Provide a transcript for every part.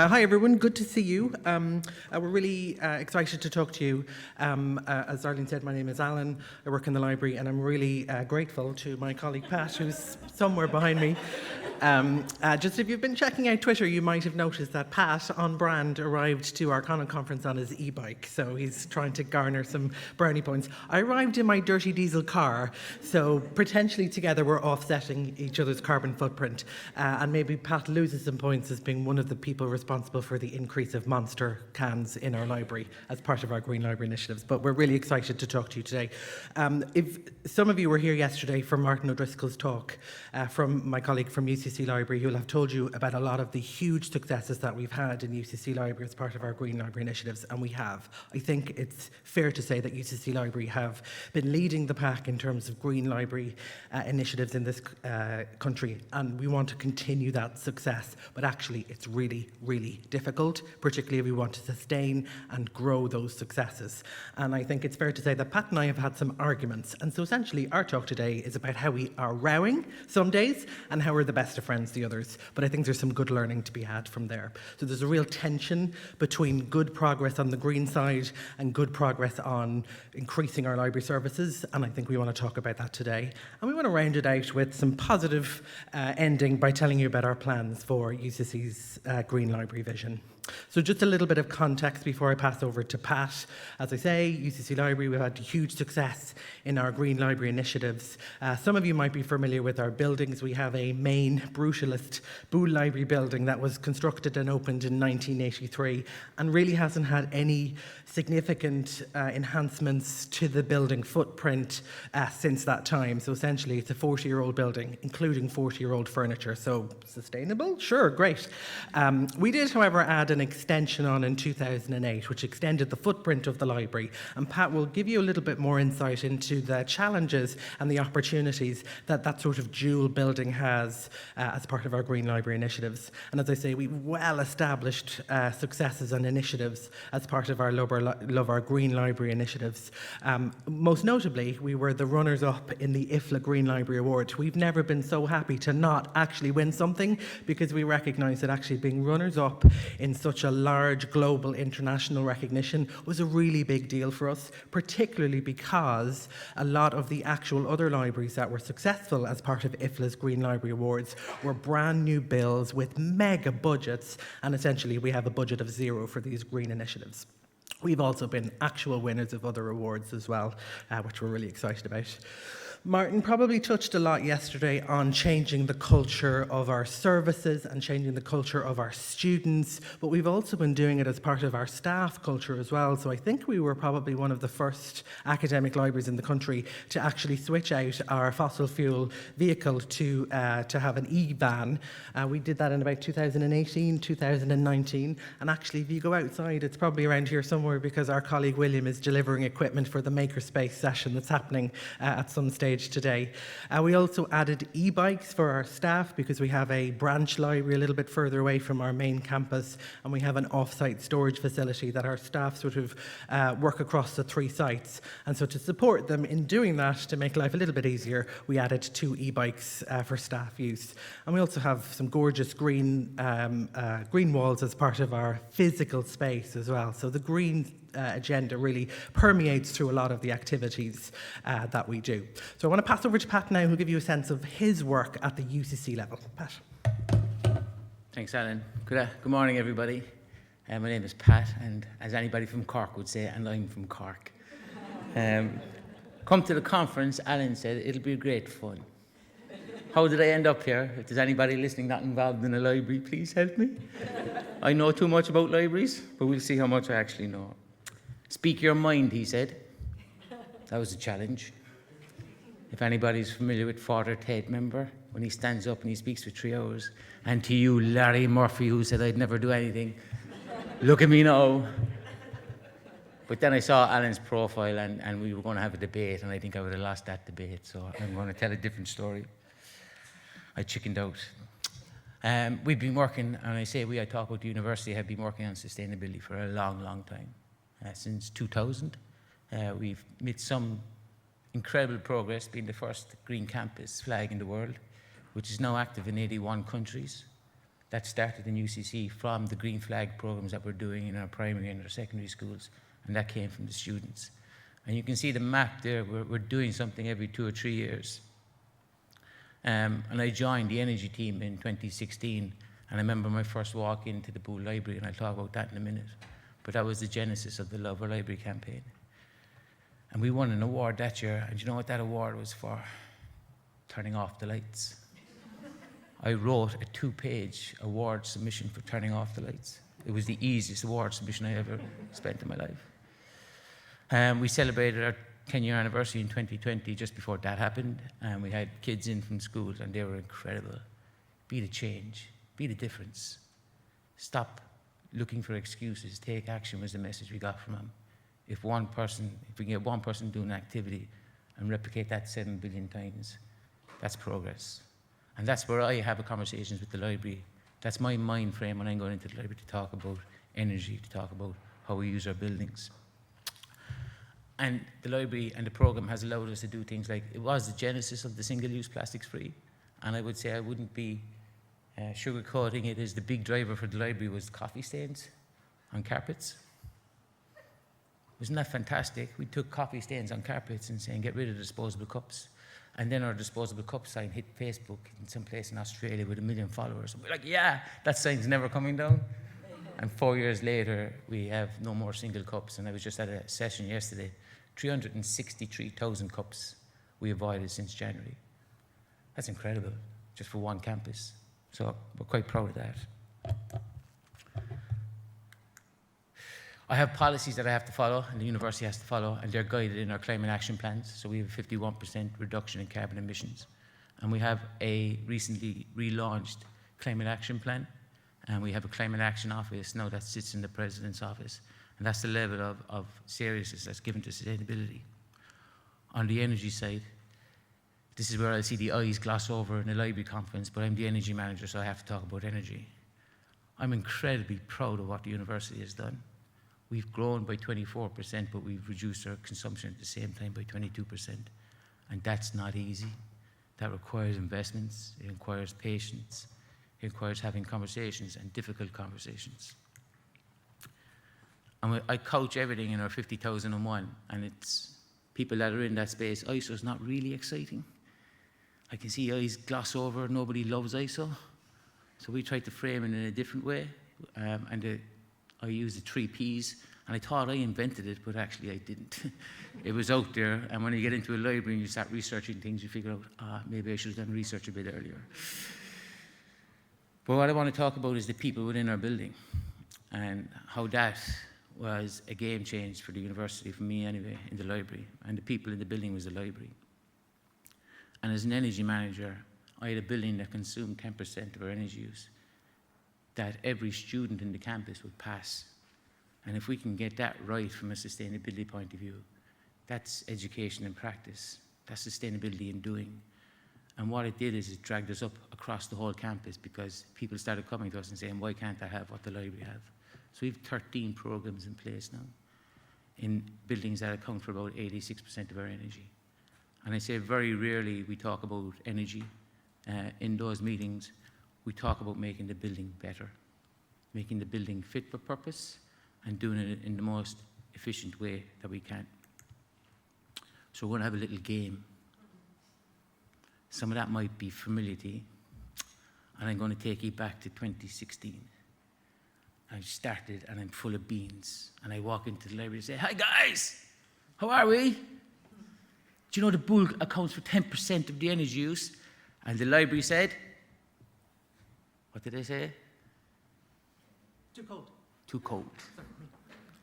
Hi everyone, good to see you. We're really excited to talk to you. As Arlene said, my name is Alan, I work in the library, and I'm really grateful to my colleague Pat, who's somewhere behind me. Just if you've been checking out Twitter, you might have noticed that Pat, on brand, arrived to our Conul conference on his e-bike, so he's trying to garner some brownie points. I arrived in my dirty diesel car, so potentially together we're offsetting each other's carbon footprint, and maybe Pat loses some points as being one of the people responsible for the increase of monster cans in our library as part of our Green Library initiatives. But we're really excited to talk to you today. If some of you were here yesterday for Martin O'Driscoll's talk from my colleague from UCC Library, who'll have told you about a lot of the huge successes that we've had in UCC Library as part of our Green Library initiatives, and we have. I think it's fair to say that UCC Library have been leading the pack in terms of Green Library initiatives in this country, and we want to continue that success, but actually it's really difficult, particularly if we want to sustain and grow those successes. And I think it's fair to say that Pat and I have had some arguments, and so essentially our talk today is about how we are rowing some days and how we're the best of friends the others. But I think there's some good learning to be had from there. So there's a real tension between good progress on the green side and good progress on increasing our library services, and I think we want to talk about that today. And we want to round it out with some positive ending by telling you about our plans for UCC's Green Library vision. So just a little bit of context before I pass over to Pat. As I say, UCC Library, we've had huge success in our Green Library initiatives. Some of you might be familiar with our buildings. We have a main brutalist Boole Library building that was constructed and opened in 1983 and really hasn't had any significant enhancements to the building footprint since that time. So essentially it's a 40-year-old building, including 40-year-old furniture. So sustainable? Sure, great. We did, however, add an extension on in 2008, which extended the footprint of the library. And Pat will give you a little bit more insight into the challenges and the opportunities that that sort of dual building has as part of our Green Library initiatives. And as I say, we've well-established successes and initiatives as part of our Love Our Green Library initiatives. Most notably, we were the runners-up in the IFLA Green Library Award. We've never been so happy to not actually win something, because we recognise that actually being runners-up in such a large global international recognition was a really big deal for us, particularly because a lot of the actual other libraries that were successful as part of IFLA's Green Library Awards were brand new bills with mega budgets, and essentially we have a budget of zero for these green initiatives. We've also been actual winners of other awards as well, which we're really excited about. Martin probably touched a lot yesterday on changing the culture of our services and changing the culture of our students, but we've also been doing it as part of our staff culture as well. So I think we were probably one of the first academic libraries in the country to actually switch out our fossil fuel vehicle to have an e-van. We did that in about 2018, 2019, and actually if you go outside, it's probably around here somewhere, because our colleague William is delivering equipment for the Makerspace session that's happening at some stage today. We also added e-bikes for our staff, because we have a branch library a little bit further away from our main campus, and we have an off-site storage facility that our staff sort of work across the 3 sites. And so to support them in doing that, to make life a little bit easier, we added 2 e-bikes for staff use. And we also have some gorgeous green walls as part of our physical space as well. So the green agenda really permeates through a lot of the activities that we do. So I want to pass over to Pat now, who'll give you a sense of his work at the UCC level. Pat. Thanks, Alan. Good morning, everybody. My name is Pat, and as anybody from Cork would say, and I'm from Cork. Come to the conference, Alan said, it'll be great fun. How did I end up here? If there's anybody listening not involved in a library, please help me. I know too much about libraries, but we'll see how much I actually know. Speak your mind, he said. That was a challenge. If anybody's familiar with Father Ted, remember? When he stands up and he speaks for 3 hours. And to you, Larry Murphy, who said I'd never do anything. Look at me now. But then I saw Alan's profile and we were going to have a debate, and I think I would have lost that debate. So I'm going to tell a different story. I chickened out. We've been working, and I say we, I talk about the university, have been working on sustainability for a long, long time. Since 2000. We've made some incredible progress, being the first green campus flag in the world, which is now active in 81 countries. that started in UCC from the green flag programs that we're doing in our primary and our secondary schools, and that came from the students. And you can see the map there. We're doing something every 2 or 3 years. And I joined the energy team in 2016, and I remember my first walk into the Pool Library, and I'll talk about that in a minute. But that was the genesis of the Love Our Library campaign. And we won an award that year, and you know what that award was for? Turning off the lights. I wrote a 2-page award submission for turning off the lights. It was the easiest award submission I ever spent in my life. We celebrated our 10-year anniversary in 2020, just before that happened, and we had kids in from schools, and they were incredible. Be the change, be the difference. Stop looking for excuses, take action was the message we got from them. If we can get one person doing an activity and replicate that 7 billion times, that's progress. And that's where I have conversations with the library. That's my mind frame when I'm going into the library to talk about energy, to talk about how we use our buildings. And the library and the program has allowed us to do things like, it was the genesis of the single-use plastics free. And I would say I wouldn't be sugarcoating it as the big driver for the library was coffee stains on carpets. Wasn't that fantastic? We took coffee stains on carpets and saying, get rid of disposable cups. And then our disposable cup sign hit Facebook in some place in Australia with 1 million followers. And we're like, yeah, that sign's never coming down. And 4 years later, we have no more single cups. And I was just at a session yesterday, 363,000 cups we avoided since January. That's incredible, just for one campus. So we're quite proud of that. I have policies that I have to follow, and the university has to follow, and they're guided in our climate action plans. So we have a 51% reduction in carbon emissions. And we have a recently relaunched climate action plan. And we have a climate action office now that sits in the president's office. And that's the level of seriousness that's given to sustainability. On the energy side, this is where I see the eyes gloss over in the library conference, but I'm the energy manager, so I have to talk about energy. I'm incredibly proud of what the university has done. We've grown by 24%, but we've reduced our consumption at the same time by 22%. And that's not easy. That requires investments, it requires patience, it requires having conversations and difficult conversations. And I couch everything in our 50,001, and it's people that are in that space. ISO is not really exciting. I can see eyes gloss over, nobody loves ISO. So we tried to frame it in a different way. I used the 3 Ps, and I thought I invented it, but actually I didn't. It was out there, and when you get into a library and you start researching things, you figure out, maybe I should have done research a bit earlier. But what I want to talk about is the people within our building, and how that was a game change for the university, for me anyway, in the library. And the people in the building was the library. And as an energy manager, I had a building that consumed 10% of our energy use, that every student in the campus would pass. And if we can get that right from a sustainability point of view, that's education in practice. That's sustainability in doing. And what it did is it dragged us up across the whole campus, because people started coming to us and saying, why can't I have what the library have? So we have 13 programs in place now in buildings that account for about 86% of our energy. And I say very rarely we talk about energy. In those meetings, we talk about making the building better, making the building fit for purpose, and doing it in the most efficient way that we can. So we're going to have a little game. Some of that might be familiar to you, and I'm going to take you back to 2016. I started, and I'm full of beans, and I walk into the library and say, hi guys, how are we? Do you know the bull accounts for 10% of the energy use? And the library said, what did they say? Too cold. Too cold.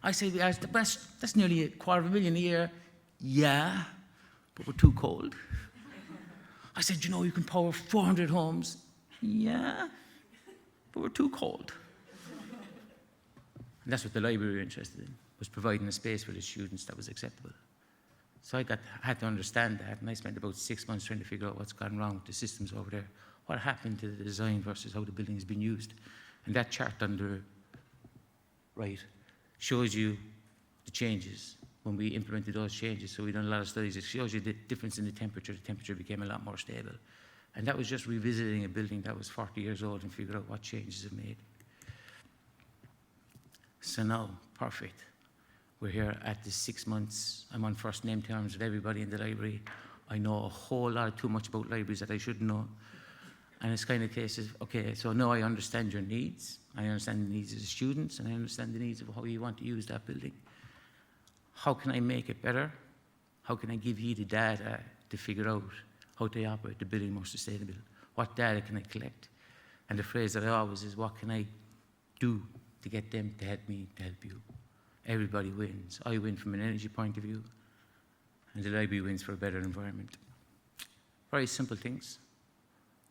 I say, that's nearly $250,000 a year. Yeah, but we're too cold. I said, you know, you can power 400 homes. Yeah, but we're too cold. And that's what the library were interested in, was providing a space for the students that was acceptable. So I had to understand that, and I spent about 6 months trying to figure out what's gone wrong with the systems over there. What happened to the design versus how the building has been used. And that chart on the right shows you the changes when we implemented those changes. So we've done a lot of studies. It shows you the difference in the temperature. The temperature became a lot more stable. And that was just revisiting a building that was 40 years old and figure out what changes have made. So now, perfect. We're here at the 6 months. I'm on first name terms with everybody in the library. I know a whole lot too much about libraries that I shouldn't know. And it's kind of cases, okay, so now I understand your needs. I understand the needs of the students, and I understand the needs of how you want to use that building. How can I make it better? How can I give you the data to figure out how to operate the building more sustainable? What data can I collect? And the phrase that I always is, what can I do to get them to help me to help you? Everybody wins. I win from an energy point of view, and the library wins for a better environment. Very simple things.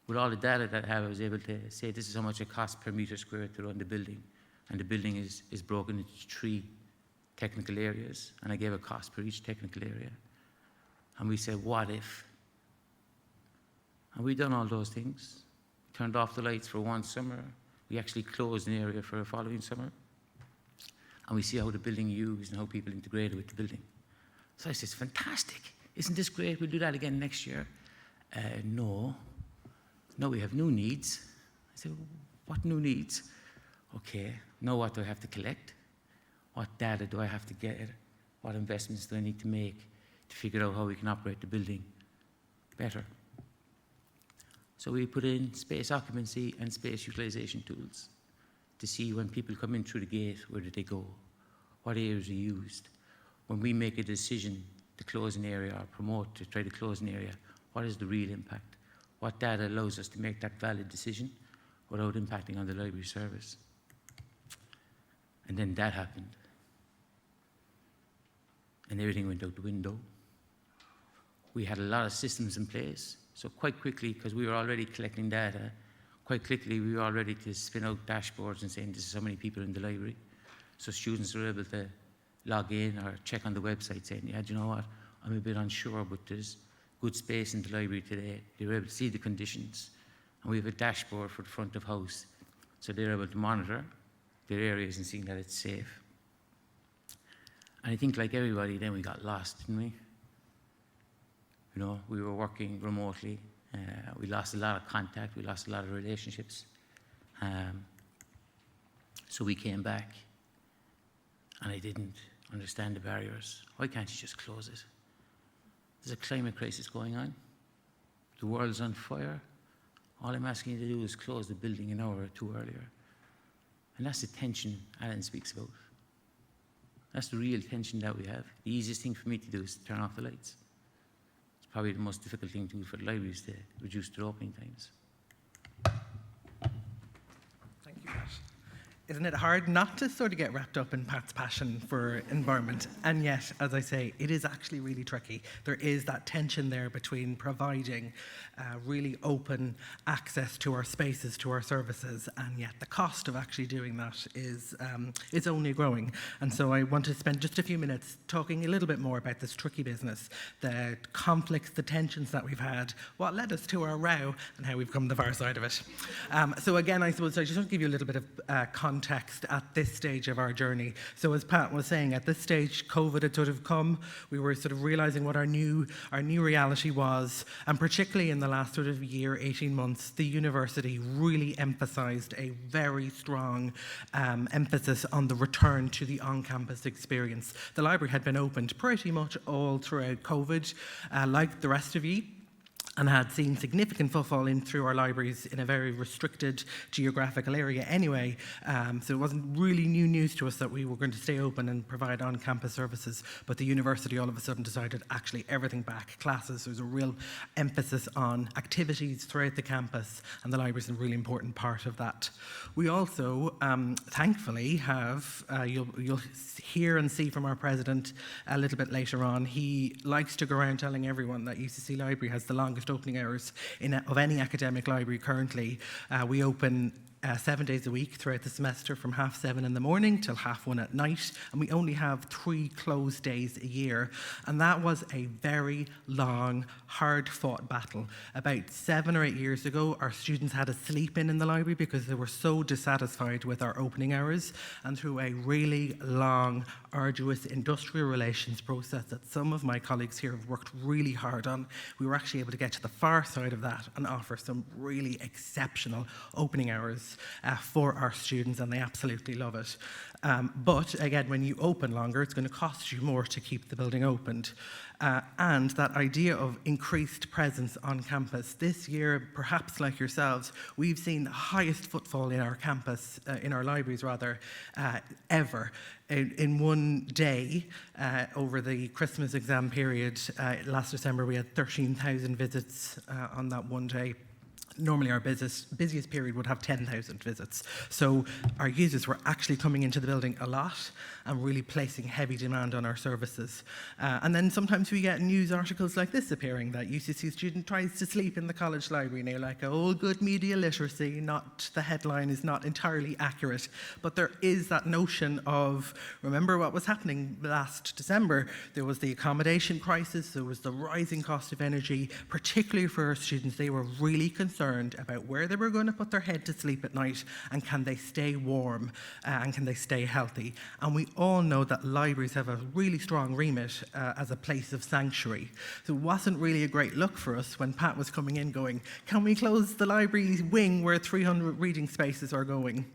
With all the data that I have, I was able to say this is how much it costs per metre square to run the building. And the building is broken into 3 technical areas, and I gave a cost per each technical area. And we said, what if? And we've done all those things. Turned off the lights for one summer. We actually closed an area for the following summer. And we see how the building used and how people integrated with the building. So I said, it's fantastic. Isn't this great? We'll do that again next year. No. No, we have new needs. I said, what new needs? Okay, now what do I have to collect? What data do I have to get? What investments do I need to make to figure out how we can operate the building better? So we put in space occupancy and space utilization tools to see when people come in through the gate, where do they go? What areas are used? When we make a decision to close an area or promote to try to close an area, what is the real impact? What data allows us to make that valid decision without impacting on the library service? And then that happened. And everything went out the window. We had a lot of systems in place. So quite quickly, because we were already collecting data, quite quickly we were all ready to spin out dashboards and saying this is how many people in the library. So students were able to log in or check on the website saying, yeah, do you know what, I'm a bit unsure, but there's good space in the library today. They were able to see the conditions. And we have a dashboard for the front of house. So they're able to monitor their areas and seeing that it's safe. And I think like everybody, then we got lost, didn't we? You know, we were working remotely. We lost a lot of contact. We lost a lot of relationships. So we came back, and I didn't understand the barriers. Why can't you just close it? There's a climate crisis going on. The world's on fire. All I'm asking you to do is close the building an hour or 2 earlier. And that's the tension Alan speaks about. That's the real tension that we have. The easiest thing for me to do is to turn off the lights. It's probably the most difficult thing to do for the libraries to reduce their opening times. Thank you, Pat. Isn't it hard not to sort of get wrapped up in Pat's passion for environment? And yet, as I say, it is actually really tricky. There is that tension there between providing really open access to our spaces, to our services, and yet the cost of actually doing that is only growing. And so I want to spend just a few minutes talking a little bit more about this tricky business, the conflicts, the tensions that we've had, what led us to our row, and how we've come the far side of it. So again, I suppose I just want to give you a little bit of context at this stage of our journey. So as Pat was saying, at this stage, COVID had sort of come. We were sort of realizing what our new reality was, and particularly in the last sort of year, 18 months, the university really emphasized a very strong emphasis on the return to the on-campus experience. The library had been opened pretty much all throughout COVID, like the rest of you, and had seen significant footfall in through our libraries in a very restricted geographical area anyway. So it wasn't really new news to us that we were going to stay open and provide on-campus services, but the university all of a sudden decided actually everything back, classes. There was a real emphasis on activities throughout the campus, and the library is a really important part of that. We also, thankfully, have, you'll hear and see from our president a little bit later on, he likes to go around telling everyone that UCC Library has the longest opening hours of any academic library currently. We open 7 days a week throughout the semester from 7:30 in the morning till 1:30 at night, and we only have 3 closed days a year. And that was a very long, hard-fought battle. About 7 or 8 years ago, our students had to sleep in the library because they were so dissatisfied with our opening hours, and through a really long, arduous industrial relations process that some of my colleagues here have worked really hard on, we were actually able to get to the far side of that and offer some really exceptional opening hours for our students, and they absolutely love it. But again, when you open longer, it's going to cost you more to keep the building opened. And that idea of increased presence on campus. This year, perhaps like yourselves, we've seen the highest footfall in our campus, in our libraries rather, ever. In one day, over the Christmas exam period, last December, we had 13,000 visits on that one day. Normally our busiest period would have 10,000 visits. So our users were actually coming into the building a lot and really placing heavy demand on our services. And then sometimes we get news articles like this appearing, that UCC student tries to sleep in the college library, and you're like, oh, good media literacy, the headline is not entirely accurate. But there is that notion of, remember what was happening last December? There was the accommodation crisis, there was the rising cost of energy, particularly for our students. They were really concerned about where they were going to put their head to sleep at night, and can they stay warm, and can they stay healthy. And we all know that libraries have a really strong remit as a place of sanctuary. So it wasn't really a great look for us when Pat was coming in going, can we close the library wing where 300 reading spaces are going?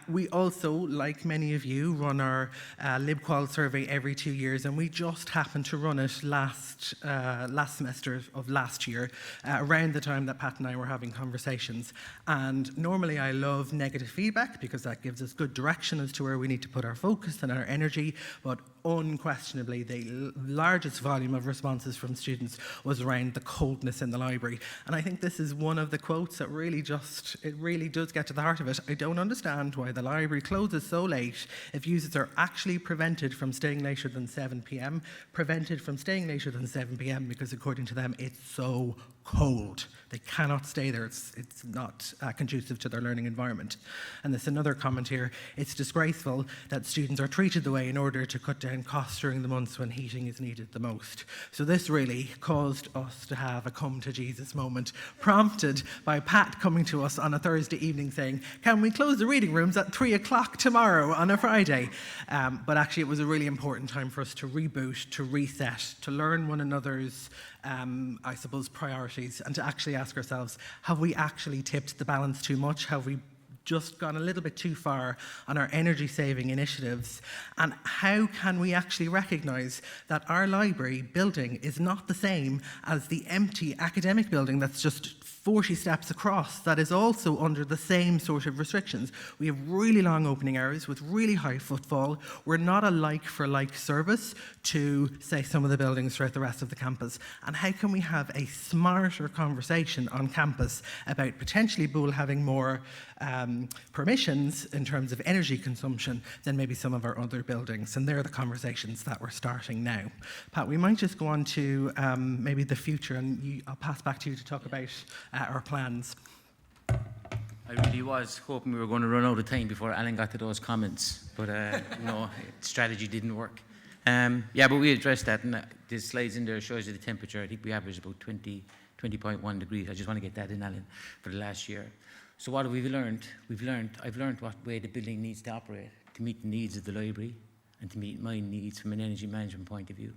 We also, like many of you, run our LibQual survey every 2 years, and we just happened to run it last semester of last year, around the time that Pat and I were having conversations. And normally I love negative feedback because that gives us good direction as to where we need to put our focus and our energy, but unquestionably the largest volume of responses from students was around the coldness in the library. And I think this is one of the quotes that really does get to the heart of it. I don't understand why the library closes so late if users are actually prevented from staying later than 7 p.m. Prevented from staying later than 7 p.m. because according to them it's so cold. They cannot stay there. It's not conducive to their learning environment. And there's another comment here. It's disgraceful that students are treated the way in order to cut down costs during the months when heating is needed the most. So this really caused us to have a come to Jesus moment, prompted by Pat coming to us on a Thursday evening saying, can we close the reading rooms at 3 o'clock tomorrow on a Friday? But actually it was a really important time for us to reboot, to reset, to learn one another's I suppose, priorities, and to actually ask ourselves, have we actually tipped the balance too much? Have we just gone a little bit too far on our energy saving initiatives? And how can we actually recognise that our library building is not the same as the empty academic building that's just 40 steps across, that is also under the same sort of restrictions? We have really long opening hours with really high footfall. We're not a like-for-like service to, say, some of the buildings throughout the rest of the campus. And how can we have a smarter conversation on campus about potentially Boole having more permissions in terms of energy consumption than maybe some of our other buildings? And they're the conversations that we're starting now. Pat, we might just go on to maybe the future, and I'll pass back to you to talk about our plans. I really was hoping we were going to run out of time before Alan got to those comments, but no, strategy didn't work. Yeah, but we addressed that, and the slides in there shows you the temperature. I think we averaged about 20.1 degrees. I just want to get that in, Alan, for the last year. So what have we learned? I've learned what way the building needs to operate to meet the needs of the library and to meet my needs from an energy management point of view.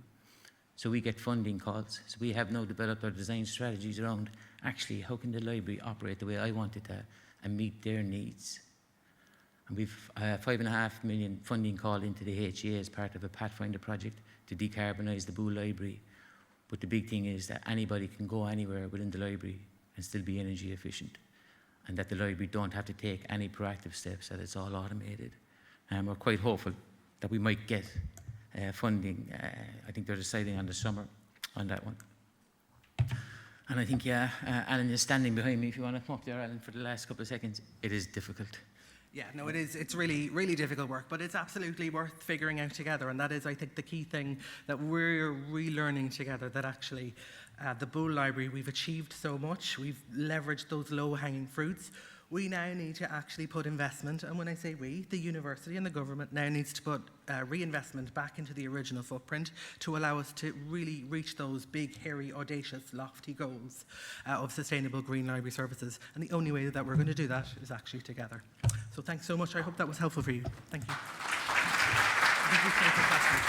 So we get funding calls. So we have now developed our design strategies around actually how can the library operate the way I want it to and meet their needs. And we've $5.5 million funding call into the HEA as part of a Pathfinder project to decarbonise the Boole Library. But the big thing is that anybody can go anywhere within the library and still be energy efficient, and that the library don't have to take any proactive steps, that it's all automated. And we're quite hopeful that we might get funding. I think they're deciding on the summer on that one. And I think, yeah, Alan is standing behind me. If you want to come up there, Alan, for the last couple of seconds. It is difficult. Yeah, no, it is. It's really, really difficult work, but it's absolutely worth figuring out together. And that is, I think, the key thing that we're relearning together, that actually the Boole Library, we've achieved so much. We've leveraged those low-hanging fruits. We now need to actually put investment, and when I say we, the university and the government now needs to put reinvestment back into the original footprint to allow us to really reach those big, hairy, audacious, lofty goals of sustainable green library services. And the only way that we're going to do that is actually together. So thanks so much. I hope that was helpful for you. Thank you.